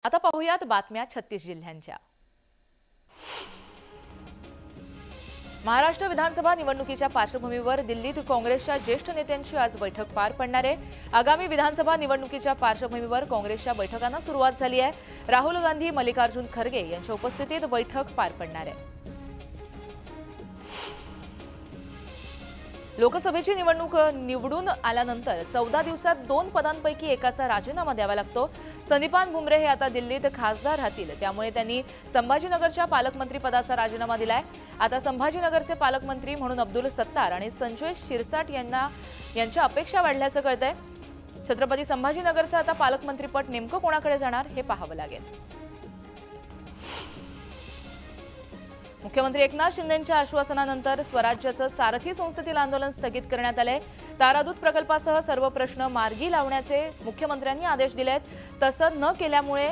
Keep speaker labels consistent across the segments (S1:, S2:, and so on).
S1: आता पाहूयात बातम्या 36 जिल्ह्यांच्या। महाराष्ट्र विधानसभा निवडणुकीच्या पार्श्वभूमीवर दिल्लीत काँग्रेसच्या ज्येष्ठ नेत्यांची आज बैठक पार पडणार आहे। आगामी विधानसभा निवडणुकीच्या पार्श्वभूमीवर काँग्रेसच्या बैठकांना सुरुवात झाली आहे। राहुल गांधी, मल्लिकार्जुन खरगे यांच्या उपस्थितीत बैठक पार पडणार आहे। लोकसभेची निवडणूक निवडून आल्यानंतर 14 दिवसात 2 पदांपैकी एकाचा राजीनामा द्यावा लागतो। संदीपान भुमरे हे आता दिल्लीत खासदार राहतील, त्यामुळे त्यांनी संभाजीनगरच्या पालकमंत्री पदाचा राजीनामा दिलाय। आता संभाजीनगरचे पालकमंत्री म्हणून अब्दुल सत्तार आणि संजय शिरसाट यांच्या अपेक्षा वाढल्याचं कळतंय। छत्रपती संभाजीनगरचं आता पालकमंत्रीपद नेमकं कोणाकडे जाणार हे पाहावं लागेल। मुख्यमंत्री एकनाथ शिंदेंच्या आश्वासनानंतर स्वराज्याचं सारथी संस्थेतील आंदोलन स्थगित करण्यात आले। तारादूत प्रकल्पासह सर्व प्रश्न मार्गी लावण्याचे मुख्यमंत्र्यांनी आदेश दिलेत। तसं न केल्यामुळे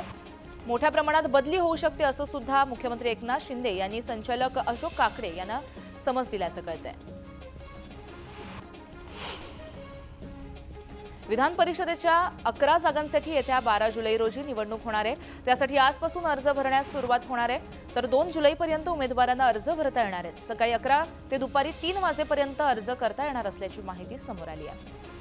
S1: मोठ्या प्रमाणात बदली होऊ शकते असं सुद्धा मुख्यमंत्री एकनाथ शिंदे यांनी संचालक अशोक काकडे यांना समज दिल्याचं कळतंय। विधान परिषदेच्या 11 जागांसाठी येत्या 12 जुलै रोजी निवडणूक होणार आहे। त्यासाठी आजपासून अर्ज भरण्यास सुरुवात होणार आहे, तर 2 जुलैपर्यंत उमेदवारांना अर्ज भरता येणार आहेत। सकाळी 11 ते दुपारी 3 वाजेपर्यंत अर्ज करता येणार असल्याची माहिती समोर आली आहे।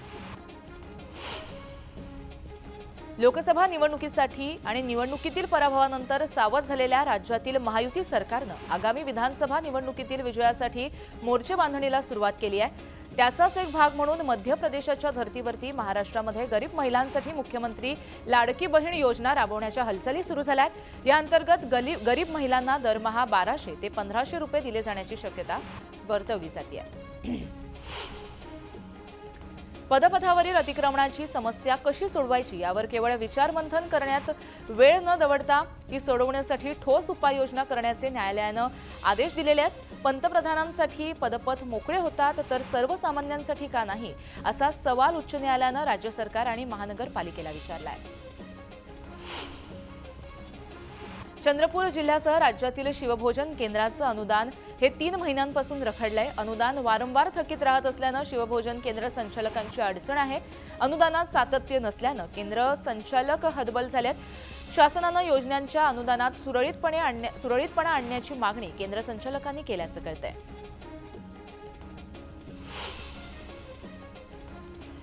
S1: लोकसभा निवडणुकीसाठी आणि निवडणुकीतील पराभवानंतर सावध झालेल्या राज्यातील महायुती सरकारनं आगामी विधानसभा निवडणुकीतील विजयासाठी मोर्चे बांधणीला सुरुवात केली आहे। त्याचाच एक भाग म्हणून मध्य प्रदेशाच्या धर्तीवरती महाराष्ट्रामध्ये गरीब महिलांसाठी मुख्यमंत्री लाडकी बहीण योजना राबवण्याच्या हालचाली सुरू झाल्यात। या अंतर्गत गरीब महिलांना दरमहा 1200 ते 1500 रुपये दिले जाण्याची शक्यता वर्तवली जाते। पदपथावरील अतिक्रमणाची समस्या कशी सोडवायची यावर केवळ विचारमंथन करण्यात वेळ न दवडता ती सोडवण्यासाठी ठोस उपाययोजना करण्याचे न्यायालयानं आदेश दिलेले आहेत। पंतप्रधानांसाठी पदपथ मोकळे होतात तर सर्वसामान्यांसाठी का नाही, असा सवाल उच्च न्यायालयानं राज्य सरकार आणि महानगरपालिकेला विचारला आहे। चंद्रपूर जिल्ह्यासह राज्यातील शिवभोजन केंद्राचं अनुदान हे 3 महिन्यांपासून रखडलंय। अनुदान वारंवार थकीत राहत असल्यानं शिवभोजन केंद्र संचालकांची अडचण आहे। अनुदानात सातत्य नसल्यानं केंद्र संचालक हतबल झालेत। शासनानं योजनांच्या अनुदानात सुरळीतपणा आणण्याची मागणी केंद्र संचालकांनी केल्याचं कळतंय।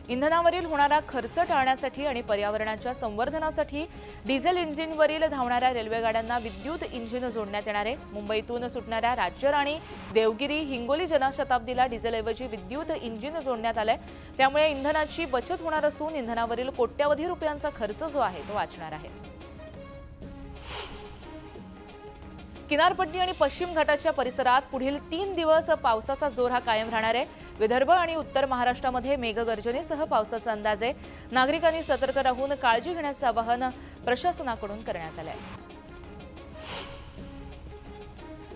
S1: इंधनावरील होणारा खर्च टाळण्यासाठी आणि पर्यावरणाच्या संवर्धनासाठी डिझेल इंजिनवरील धावणाऱ्या रेल्वेगाड्यांना विद्युत इंजिन जोडण्यात येणार आहे। मुंबईतून सुटणाऱ्या राज्यराणी, देवगिरी, हिंगोली जनशताब्दीला डिझेलऐवजी विद्युत इंजिन जोडण्यात आलंय। त्यामुळे इंधनाची बचत होणार असून इंधनावरील कोट्यवधी रुपयांचा खर्च जो आहे तो वाचणार आहे। किनारपट्टी आणि पश्चिम घाटाच्या परिसरात पुढील 3 दिवस पावसाचा जोर हा कायम राहणार आहे। विदर्भ आणि उत्तर महाराष्ट्रामध्ये मेघगर्जनेसह पावसाचा अंदाज आहे। नागरिकांनी सतर्क राहून काळजी घेण्याचं आवाहन प्रशासनाकडून करण्यात आलं आहे।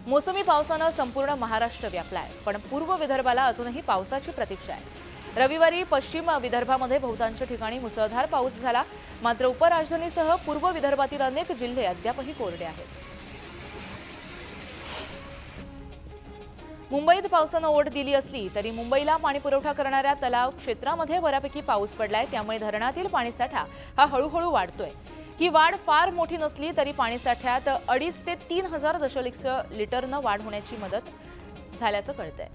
S1: मोसमी पावसानं संपूर्ण महाराष्ट्र व्यापलाय, पण पूर्व विदर्भाला अजूनही पावसाची प्रतीक्षा आहे। रविवारी पश्चिम विदर्भामध्ये बहुतांश ठिकाणी मुसळधार पाऊस झाला, मात्र उपराजधानीसह पूर्व विदर्भातील अनेक जिल्हे अद्यापही कोरडे आहेत। मुंबईत पावसानं ओढ दिली असली तरी मुंबईला पाणीपुरवठा करणाऱ्या तलाव क्षेत्रामध्ये बऱ्यापैकी पाऊस पडलाय, त्यामुळे धरणातील पाणीसाठा हा हळूहळू वाढतोय। ही वाढ फार मोठी नसली तरी पाणीसाठ्यात 2.5 ते 3,000 दशलक्ष लिटरनं वाढ होण्याची मदत झाल्याचं कळतंय।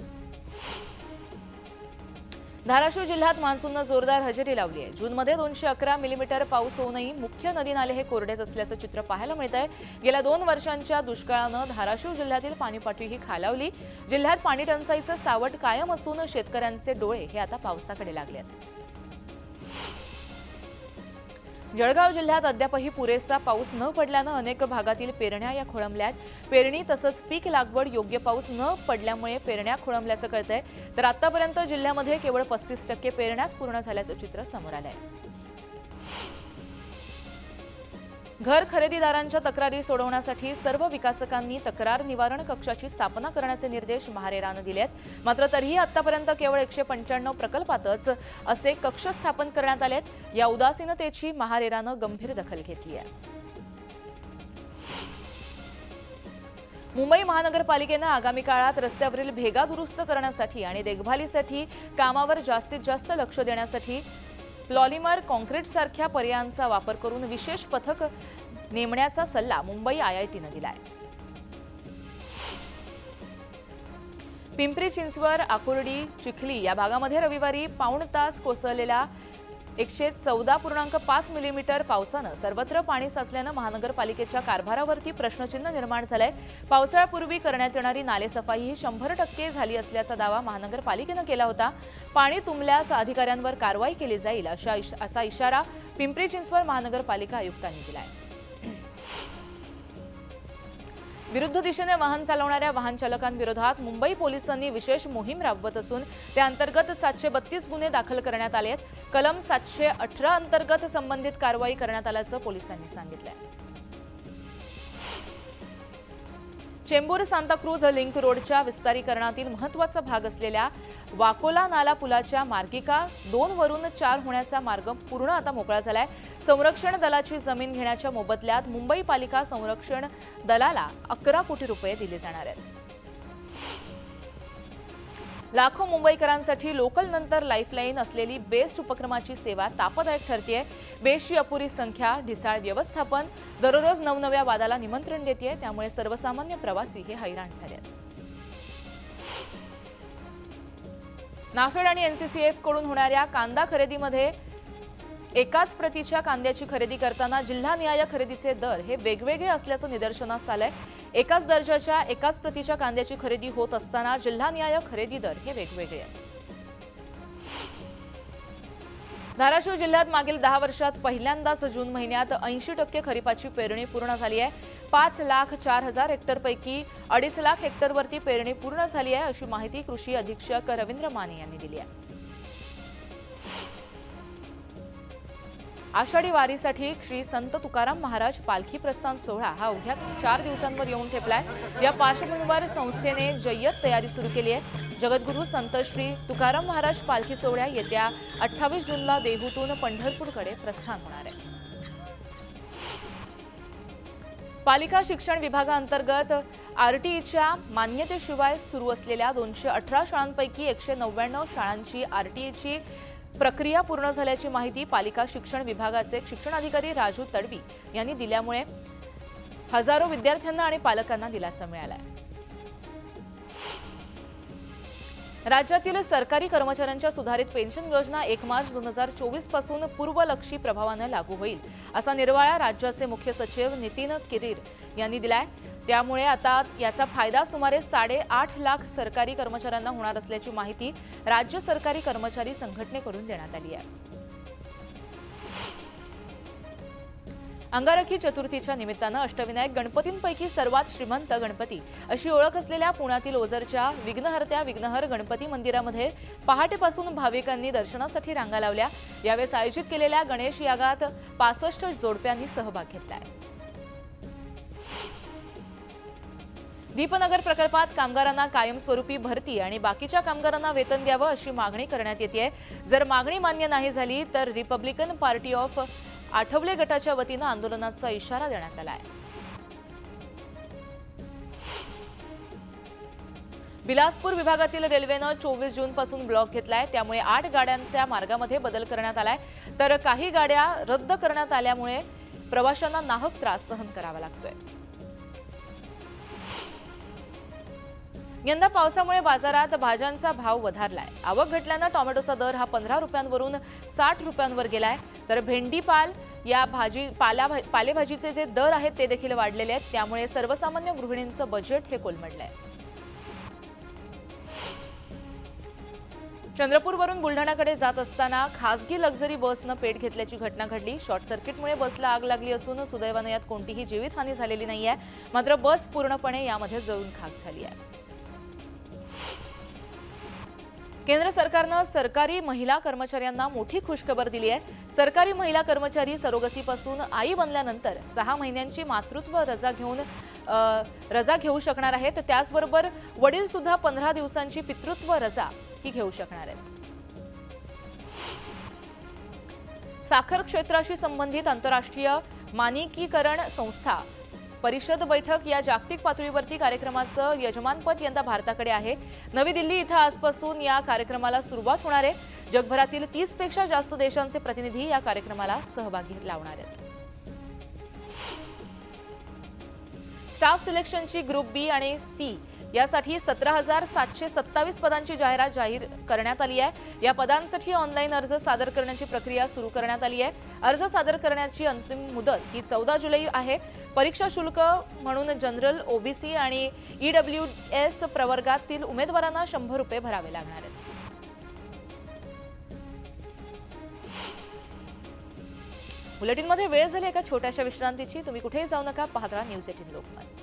S1: धाराशिव जिल्ह्यात मान्सूननं जोरदार हजेरी लावली आहे। जूनमध्ये 211 मिलीमीटर पाऊस होऊनही मुख्य नदी नाले हे कोरडेच असल्याचं चित्र पाहायला मिळतंय। गेल्या 2 वर्षांच्या दुष्काळानं धाराशिव जिल्ह्यातील पाणीपातळीही खालावली। जिल्ह्यात पाणी टंचाईचं सावट कायम असून शेतकऱ्यांचे डोळे हे आता पावसाकडे लागले आहेत। जळगाव जिल्ह्यात अद्यापही पुरेसा पाऊस न पडल्यानं अनेक भागातील पेरण्या या खोळंबल्यात। पेरणी तसंच पीक लागवड योग्य पाऊस न पडल्यामुळे पेरण्या खोळंबल्याचं कळतंय, तर आतापर्यंत जिल्ह्यामध्ये केवळ 35% पेरण्याच पूर्ण झाल्याचं चित्र समोर आलंय। घर खरेदीदारांच्या तक्रारी सोडवण्यासाठी सर्व विकासकांनी तक्रार निवारण कक्षाची स्थापना करण्याचे निर्देश महारेरानं दिले आहेत। मात्र तरीही आतापर्यंत केवळ 195 प्रकल्पातच असे कक्ष स्थापन करण्यात आलेत। या उदासीनतेची महारेरानं गंभीर दखल घेतली आहे। मुंबई महानगरपालिकेनं आगामी काळात रस्त्यावरील भेगा दुरुस्त करण्यासाठी आणि देखभालीसाठी कामावर जास्तीत जास्त लक्ष देण्यासाठी पॉलिमर कॉन्क्रीट सारख्या पर्यायांचा वापर करून विशेष पथक नेमण्याचा सल्ला मुंबई IITनं दिलाय। पिंपरी चिंचवड, आकुर्डी, चिखली या भागामध्ये रविवारी पाऊण तास कोसळलेल्या 114.5 मिलीमीटर पावसानं सर्वत्र पाणी साचल्यानं महानगरपालिकेच्या कारभारावरती प्रश्नचिन्ह निर्माण झालंय। पावसाळ्यापूर्वी करण्यात येणारी नालेसफाई ही 100% झाली असल्याचा दावा महानगरपालिकेनं केला होता। पाणी तुंबल्यास अधिकाऱ्यांवर कारवाई केली जाईल असा इशारा पिंपरी चिंचवड महानगरपालिका आयुक्तांनी दिलाय। विरुद्ध दिशेने वाहन चालवणाऱ्या वाहन चालकांविरोधात मुंबई पोलिसांनी विशेष मोहीम राबवत असून त्या अंतर्गत 732 गुन्हे दाखल करण्यात आले आहेत। कलम 718 अंतर्गत संबंधित कारवाई करण्यात आल्याचं पोलिसांनी सांगितलंय। चेंबूर सांताक्रूझ लिंक रोडच्या विस्तारीकरणातील महत्त्वाचा भाग असलेल्या वाकोला नाला पुलाच्या मार्गिका 2 वरून 4 होण्याचा मार्ग पूर्ण आता मोकळा झालाय। संरक्षण दलाची जमीन घेण्याच्या मोबदल्यात मुंबई पालिका संरक्षण दलाला 11 कोटी रुपये दिले जाणार आहेत। लाखो मुंबईकरांसाठी लोकल नंतर लाईफलाईन असलेली बेस्ट उपक्रमाची सेवा तापदायक ठरतेय। बेस्टची अपुरी संख्या, ढिसाळ व्यवस्थापन दररोज नवनव्या वादाला निमंत्रण देते, त्यामुळे सर्वसामान्य प्रवासी हे हैराण झाले आहेत। नाफेड आणि NCCF कडून होणाऱ्या कांदा खरेदीमध्ये एकाच प्रतीच्या कांद्याची खरेदी करताना जिल्हानिहाय खरेदीचे दर हे वेगवेगळे असल्याचं निदर्शनास आलंय। एकाच दर्जाच्या एकाच प्रतीच्या कांद्याची खरेदी होत असताना जिल्हानिहाय खरेदी दर हे वेगवेगळे आहेत। धाराशिव जिल्ह्यात मागील 10 वर्षात पहिल्यांदाच जून महिन्यात 80% खरीपाची पेरणी पूर्ण झाली आहे। 5,04,000 हेक्टरपैकी 2.5 लाख हेक्टरवरती पेरणी पूर्ण झाली आहे, अशी माहिती कृषी अधीक्षक रवींद्र माने यांनी दिली आहे। आषाढी वारीसाठी श्री संत तुकाराम महाराज पालखी प्रस्थान सोहळा हा अवघ्या 4 दिवसांवर येऊन ठेपलाय। या पार्श्वभूमीवर संस्थेने जय्यत तयारी सुरू केली आहे। जगद्गुरू संत श्री तुकाराम महाराज पालखी सोहळा येत्या 28 जूनला देहूतून पंढरपूरकडे प्रस्थान होणार आहे। पालिका शिक्षण विभागाअंतर्गत RTEच्या मान्यतेशिवाय सुरू असलेल्या 218 शाळांपैकी 199 शाळांची RTEची प्रक्रिया पूर्ण झाल्याची माहिती पालिका शिक्षण विभागाचे शिक्षणाधिकारी राजू तडवी यांनी दिल्यामुळे हजारो विद्यार्थ्यांना आणि पालकांना दिलासा मिळाला आहे। राज्यातील सरकारी कर्मचाऱ्यांच्या सुधारित पेन्शन योजना 1 मार्च 2024 पासून पूर्वलक्षी प्रभावाने लागू होईल, असा निर्वाळा राज्याचे मुख्य सचिव नितीन किरीर यांनी दिलाय। त्यामुळे आता याचा फायदा सुमारे 8.5 लाख सरकारी कर्मचाऱ्यांना होणार असल्याची माहिती राज्य सरकारी कर्मचारी संघटनेकडून देण्यात आली आहे। अंगारकी चतुर्थीच्या निमित्तानं अष्टविनायक गणपतींपैकी सर्वात श्रीमंत गणपती अशी ओळख असलेल्या पुण्यातील ओझरच्या विघ्नहर्त्या विघ्नहर गणपती मंदिरामध्ये पहाटेपासून भाविकांनी दर्शनासाठी रांगा लावल्या। यावेळी आयोजित केलेल्या गणेश यागात 65 जोडप्यांनी सहभाग घेतलाय। दीपनगर प्रकल्पात कामगारांना कायमस्वरूपी भरती आणि बाकीच्या कामगारांना वेतन द्यावं अशी मागणी करण्यात येते। जर मागणी मान्य नाही झाली तर रिपब्लिकन पार्टी ऑफ आठवले गटाच्या वतीनं आंदोलनाचा इशारा देण्यात आला आहे। बिलासपूर विभागातील रेल्वेनं 24 जून पासून ब्लॉक घेतलाय। त्यामुळे 8 गाड्यांच्या मार्गामध्ये बदल करण्यात आलाय, तर काही गाड्या रद्द करण्यात आल्यामुळे प्रवाशांना नाहक त्रास सहन करावा लागतोय। यंदा पावसामुळे बाजारात भाज्यांचा भाव वधारलाय। आवक घटल्यानं टोमॅटोचा दर हा 15 रुपयांवरून 60 रुपयांवर गेलाय, तर भेंडी या पालेभाजीचे जे दर आहेत ते देखील वाढलेले आहेत। त्यामुळे सर्वसामान्य गृहिणींचं बजेट हे कोलमडलंय। चंद्रपूरवरून बुलढाण्याकडे जात असताना खासगी लक्झरी बसनं पेट घेतल्याची घटना घडली। शॉर्ट सर्किटमुळे बसला आग लागली असून सुदैवाने यात कोणतीही जीवितहानी झालेली नाहीये, मात्र बस पूर्णपणे यामध्ये जळून खाक झाली आहे। केंद्र सरकारनं सरकारी महिला कर्मचाऱ्यांना मोठी खुशखबर दिली आहे। सरकारी महिला कर्मचारी सरोगसीपासून आई बनल्यानंतर 6 महिन्यांची मातृत्व रजा घेऊ शकणार आहेत। त्याचबरोबर वडील सुद्धा 15 दिवसांची पितृत्व रजा ही घेऊ शकणार आहेत। साखर क्षेत्राशी संबंधित आंतरराष्ट्रीय मानकीकरण संस्था परिषद बैठक या जागतिक पातळीवरती कार्यक्रमाचं यजमानपद यंदा भारताकडे आहे। नवी दिल्ली इथं आजपासून या कार्यक्रमाला सुरुवात होणार आहे। जगभरातील 30 पेक्षा जास्त देशांचे प्रतिनिधी या कार्यक्रमाला सहभागी लावणार आहेत। स्टाफ सिलेक्शनची ग्रुप बी आणि सी यासाठी 17,727 पदांची जाहिरात जाहीर करण्यात आली आहे। या पदांसाठी ऑनलाईन अर्ज सादर करण्याची प्रक्रिया सुरू करण्यात आली आहे। अर्ज सादर करण्याची अंतिम मुदत ही 14 जुलै आहे। परीक्षा शुल्क म्हणून जनरल, ओबीसी आणि ईडब्ल्यूएस प्रवर्गातील उमेदवारांना 100 रुपये भरावे लागणार आहेत। बुलेटिनमध्ये वेळ झाली एका छोट्याशा विश्रांतीची। तुम्ही कुठेही जाऊ नका, पाहत राहा न्यूज 18 लोकमत।